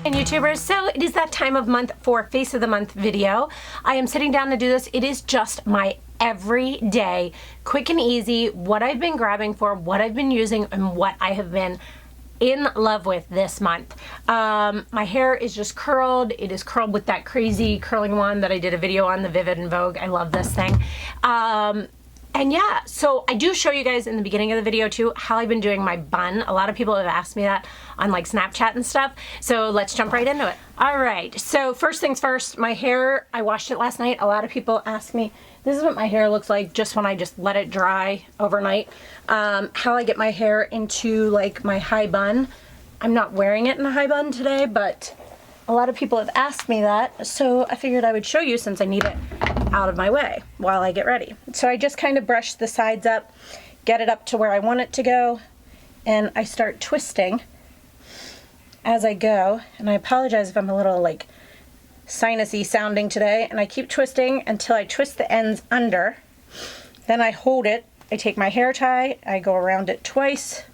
And YouTubers, so it is that time of month for Face of the Month video. I am sitting down to do this. It is just my everyday, quick and easy, what I've been grabbing for, what I've been using, and what I have been in love with this month. My hair is just curled. It is curled with that crazy curling one that I did a video on, the Vivid in Vogue. I love this thing. And yeah, so I do show you guys in the beginning of the video too how I've been doing my bun. A lot of people have asked me that on like Snapchat and stuff. So let's jump right into it. All right, so first things first, my hair, I washed it last night. A lot of people ask me, this is what my hair looks like just when I just let it dry overnight. How I get my hair into like my high bun. I'm not wearing it in a high bun today, but a lot of people have asked me that. So I figured I would show you since I need it out of my way while I get ready. So I just kind of brush the sides up, get it up to where I want it to go, and I start twisting as I go. And I apologize if I'm a little like sinusy sounding today. And I keep twisting until I twist the ends under. Then I hold it. I take my hair tie, I go around it twice,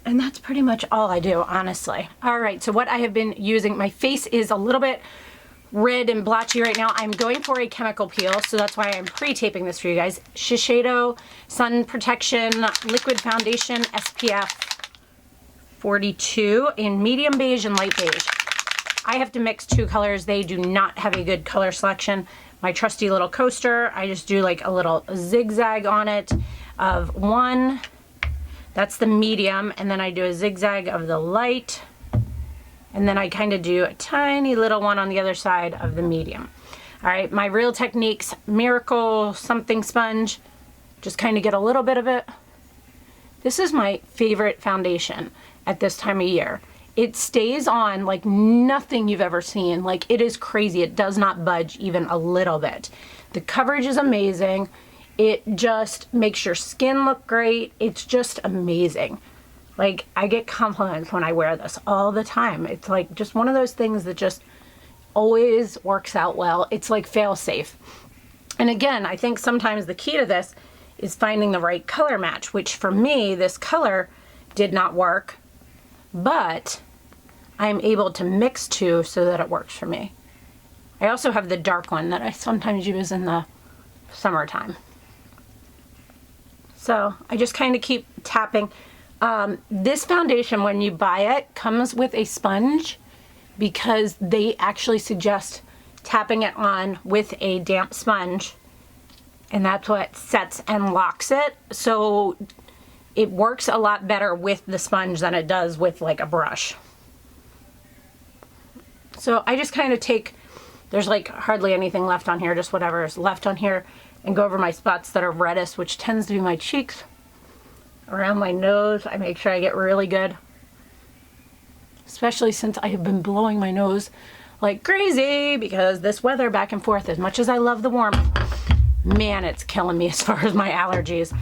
and that's pretty much all I do, honestly. All right, so what I have been using, my face is a little bit red and blotchy right now. I'm going for a chemical peel, so that's why I'm pre-taping this for you guys. Shiseido Sun Protection Liquid Foundation SPF 42 in medium beige and light beige. I have to mix two colors. They do not have a good color selection. My trusty little coaster, I just do like a little zigzag on it of one. That's the medium, and then I do a zigzag of the light. And then I kind of do a tiny little one on the other side of the medium. All right, my Real Techniques Miracle something sponge. Just kind of get a little bit of it. This is my favorite foundation at this time of year. It stays on like nothing you've ever seen. Like, it is crazy. It does not budge even a little bit. The coverage is amazing. It just makes your skin look great. It's just amazing. Like, I get compliments when I wear this all the time. It's like just one of those things that just always works out well. It's like fail safe. And again, I think sometimes the key to this is finding the right color match, which for me, this color did not work, but I'm able to mix two so that it works for me. I also have the dark one that I sometimes use in the summertime. So I just kind of keep tapping. This foundation, when you buy it, comes with a sponge because they actually suggest tapping it on with a damp sponge, and that's what sets and locks it. So it works a lot better with the sponge than it does with like a brush. So I just kind of take, there's like hardly anything left on here, just whatever is left on here, and go over my spots that are reddest, which tends to be my cheeks. Around my nose, I make sure I get really good. Especially since I have been blowing my nose like crazy because this weather back and forth, as much as I love the warmth, man, it's killing me as far as my allergies.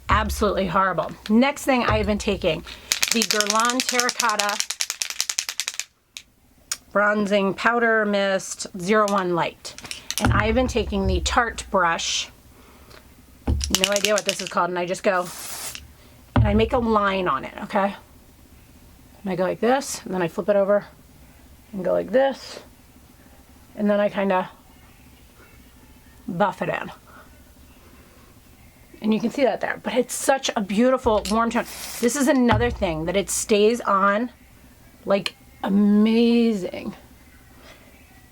Absolutely horrible. Next thing I have been taking, the Guerlain Terracotta Bronzing Powder Mist 01 Light. And I have been taking the Tarte brush. No idea what this is called, and I just go and I make a line on it, okay? And I go like this, and then I flip it over and go like this, and then I kind of buff it in. And you can see that there, but it's such a beautiful warm tone. This is another thing that it stays on like amazing.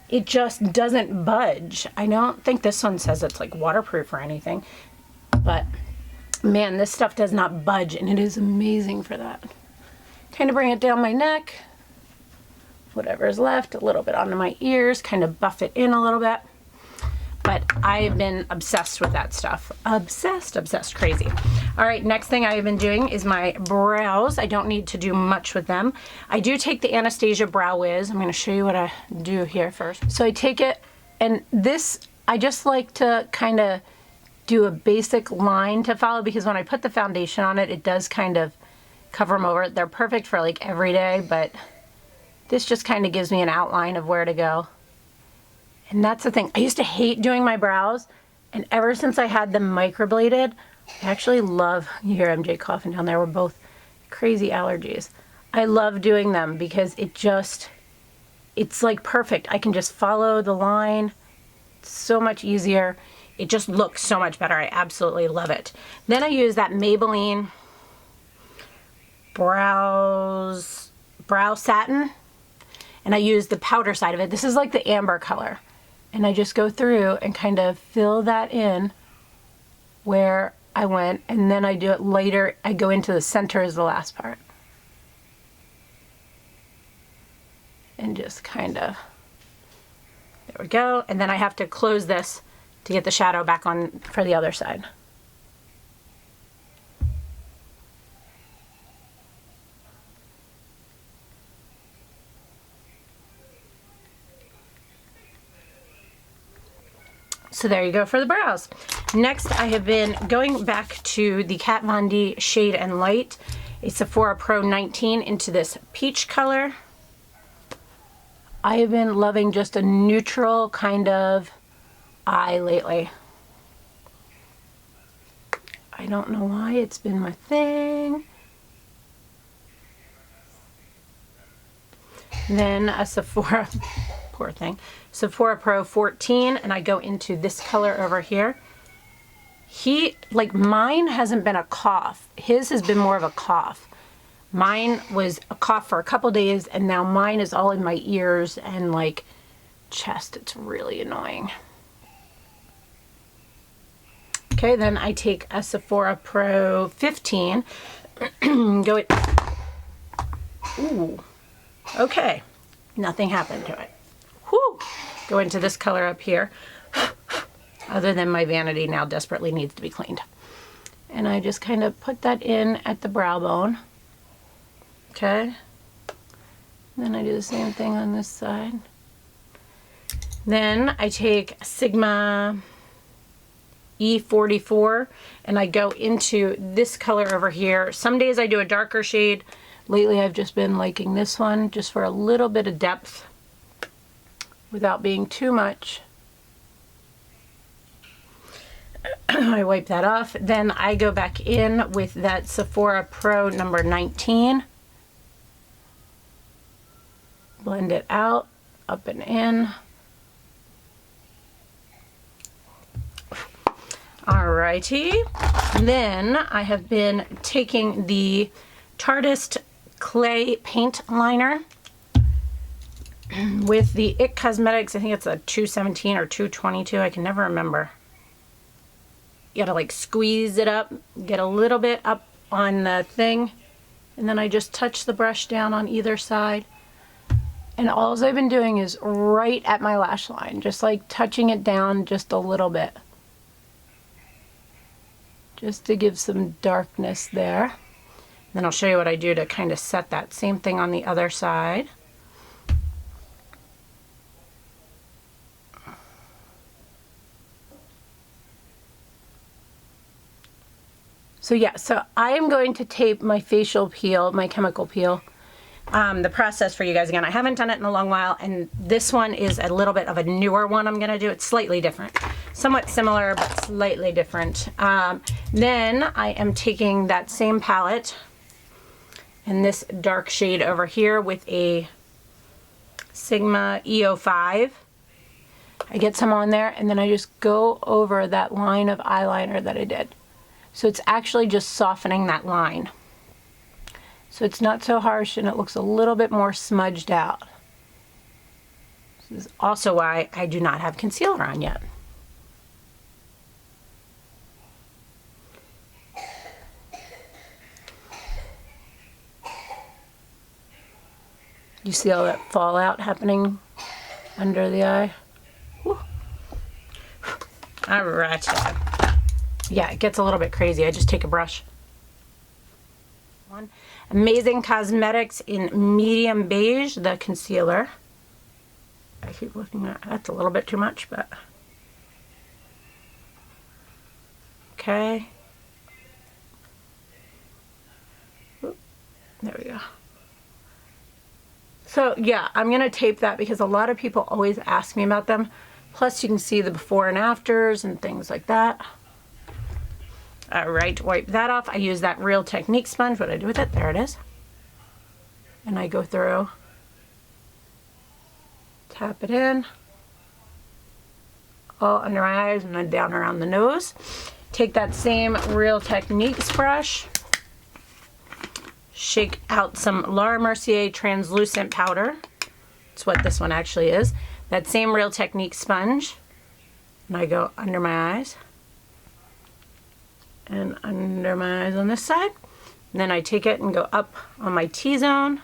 It just doesn't budge. I don't think this one says it's like waterproof or anything, but man, this stuff does not budge, and it is amazing for that. Kind of bring it down my neck, whatever is left, a little bit onto my ears, kind of buff it in a little bit. But I've been obsessed with that stuff. Obsessed, obsessed, crazy. All right, next thing I've been doing is my brows. I don't need to do much with them. I do take the Anastasia Brow Wiz. I'm gonna show you what I do here first. So I take it, and this, I just like to kind of do a basic line to follow, because when I put the foundation on it, it does kind of cover them over. They're perfect for like every day, but this just kind of gives me an outline of where to go. And that's the thing. I used to hate doing my brows, and ever since I had them microbladed, I actually love, you hear MJ coughing down there, we're both crazy allergies. I love doing them because it just it's like perfect. I can just follow the line. It's so much easier. It just looks so much better. I absolutely love it. Then I use that Maybelline Brow Satin, and I use the powder side of it. This is like the amber color. And I just go through and kind of fill that in where I went, and then I do it later. I go into the center as the last part. And just kind of, there we go. And then I have to close this to get the shadow back on for the other side. So there you go for the brows. Next, I have been going back to the Kat Von D Shade and Light, a Sephora Pro 19 into this peach color. I have been loving just a neutral kind of eye lately. I don't know why, it's been my thing. Then a Sephora, poor thing, Sephora Pro 14, and I go into this color over here. Like mine hasn't been a cough. His has been more of a cough. Mine was a cough for a couple days, and now mine is all in my ears and like chest. It's really annoying. Okay, then I take a Sephora Pro 15. Go it. Ooh. Okay. Nothing happened to it. Whew. Go into this color up here. Other than my vanity now desperately needs to be cleaned. And I just kind of put that in at the brow bone. Okay. Then I do the same thing on this side. Then I take Sigma E44 and I go into this color over here. Some days I do a darker shade. Lately I've just been liking this one just for a little bit of depth without being too much. I wipe that off. Then I go back in with that Sephora Pro number 19. Blend it out, up and in. Alrighty. Then I have been taking the Tartist Clay Paint Liner with the IT Cosmetics. I think it's a 217 or 222. I can never remember. You gotta like squeeze it up, get a little bit up on the thing, and then I just touch the brush down on either side. And all I've been doing is right at my lash line, just like touching it down just a little bit. Just to give some darkness there. Then I'll show you what I do to kind of set that. Same thing on the other side. So yeah, so I am going to tape my facial peel, my chemical peel. The process for you guys again, I haven't done it in a long while, and this one is a little bit of a newer one I'm gonna do. It's slightly different. Somewhat similar, but slightly different. Then I am taking that same palette and this dark shade over here with a Sigma E05. I get some on there, and then I just go over that line of eyeliner that I did. So it's actually just softening that line. So it's not so harsh and it looks a little bit more smudged out. This is also why I do not have concealer on yet. You see all that fallout happening under the eye? Whew. All right. Yeah, it gets a little bit crazy. I just take a brush. Amazing Cosmetics in medium beige, the concealer. I keep looking at that's a little bit too much, but okay. Oop, there we go. So yeah, I'm gonna tape that because a lot of people always ask me about them. Plus you can see the before and afters and things like that. All right, wipe that off. I use that Real Technique sponge. What do I do with it? There it is. And I go through tap it in all under my eyes and then down around the nose. Take that same Real Techniques brush, shake out some Laura Mercier translucent powder. That's what this one actually is. That same Real Techniques sponge, and I go under my eyes and under my eyes on this side. And then I take it and go up on my T-zone.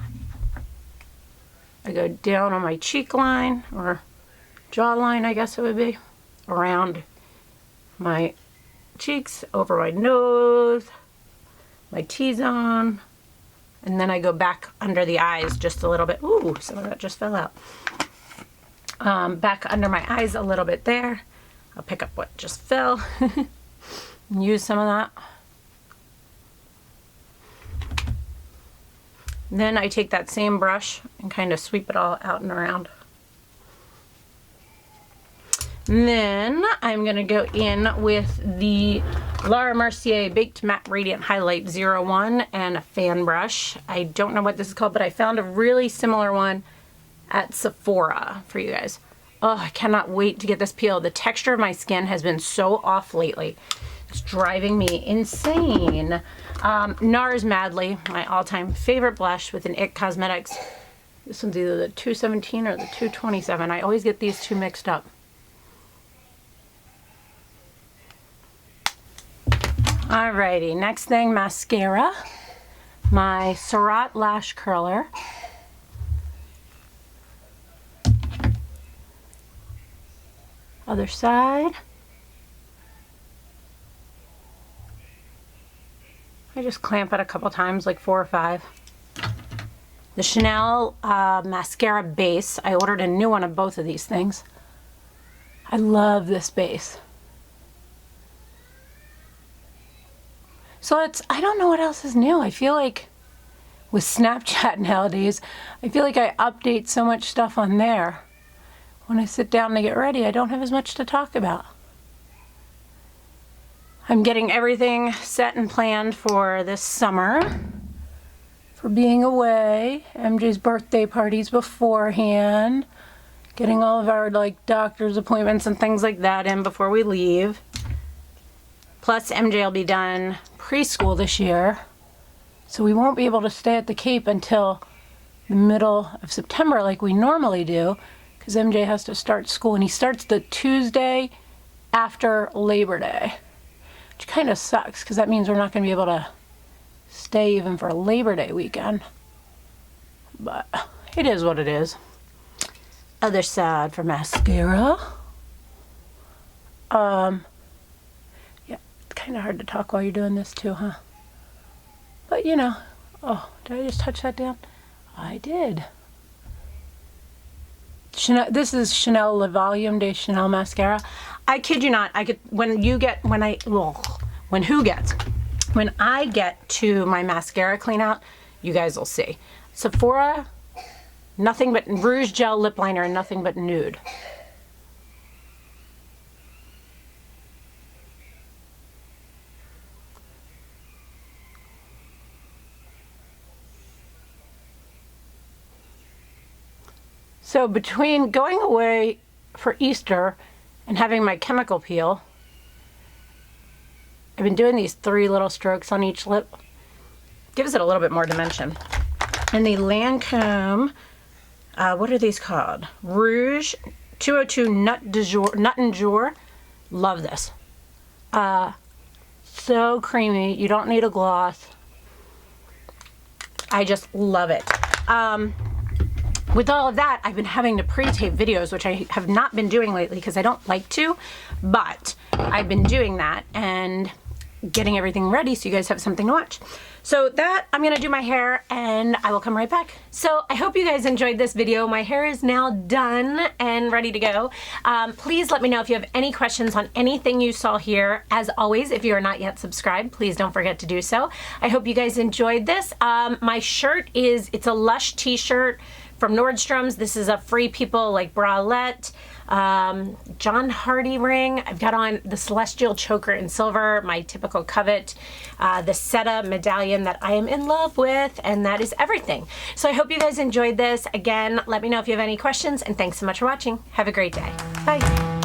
I go down on my cheek line, or jawline, I guess it would be, around my cheeks, over my nose, my T-zone, and then I go back under the eyes just a little bit. Ooh, some of that just fell out. Back under my eyes a little bit there. I'll pick up what just fell and use some of that. Then I take that same brush and kind of sweep it all out and around. And then I'm going to go in with the Laura Mercier Baked Matte Radiant Highlight 01 and a fan brush. I don't know what this is called, but I found a really similar one at Sephora for you guys. Oh, I cannot wait to get this peeled. The texture of my skin has been so off lately. It's driving me insane. NARS Madly, my all-time favorite blush with an IT Cosmetics. This one's either the 217 or the 227. I always get these two mixed up. Alrighty, next thing, mascara. My Surratt Lash Curler. Other side. I just clamp it a couple times, like 4 or 5. The Chanel mascara base. I ordered a new one of both of these things. I love this base. So I don't know what else is new. I feel like with Snapchat nowadays, I feel like I update so much stuff on there. When I sit down to get ready, I don't have as much to talk about. I'm getting everything set and planned for this summer, for being away, MJ's birthday parties beforehand, getting all of our doctor's appointments and things like that in before we leave. Plus MJ will be done preschool this year, so we won't be able to stay at the Cape until the middle of September like we normally do, because MJ has to start school, and he starts the Tuesday after Labor Day. Which kind of sucks, because that means we're not going to be able to stay even for Labor Day weekend. But it is what it is. Other side for mascara. Yeah, it's kind of hard to talk while you're doing this too, huh? But you know, oh, did I just touch that down? I did. Chanel, this is Chanel Le Volume de Chanel mascara. I kid you not, when I get to my mascara clean out, you guys will see. Sephora, nothing but Rouge Gel Lip Liner and nothing but nude. So between going away for Easter and having my chemical peel, I've been doing these 3 little strokes on each lip. Gives it a little bit more dimension. And the Lancome, what are these called? Rouge 202 Nut and Jour. Love this. So creamy. You don't need a gloss. I just love it. With all of that, I've been having to pre-tape videos, which I have not been doing lately because I don't like to, but I've been doing that and getting everything ready so you guys have something to watch. So that, I'm gonna do my hair and I will come right back. So I hope you guys enjoyed this video. My hair is now done and ready to go. Please let me know if you have any questions on anything you saw here. As always, if you are not yet subscribed, please don't forget to do so. I hope you guys enjoyed this. My shirt it's a Lush t-shirt from Nordstrom's. This is a Free People like bralette. John Hardy ring. I've got on the Celestial Choker in silver, my typical covet, the Seta medallion that I am in love with, and that is everything. So I hope you guys enjoyed this. Again, let me know if you have any questions, and thanks so much for watching. Have a great day. Bye.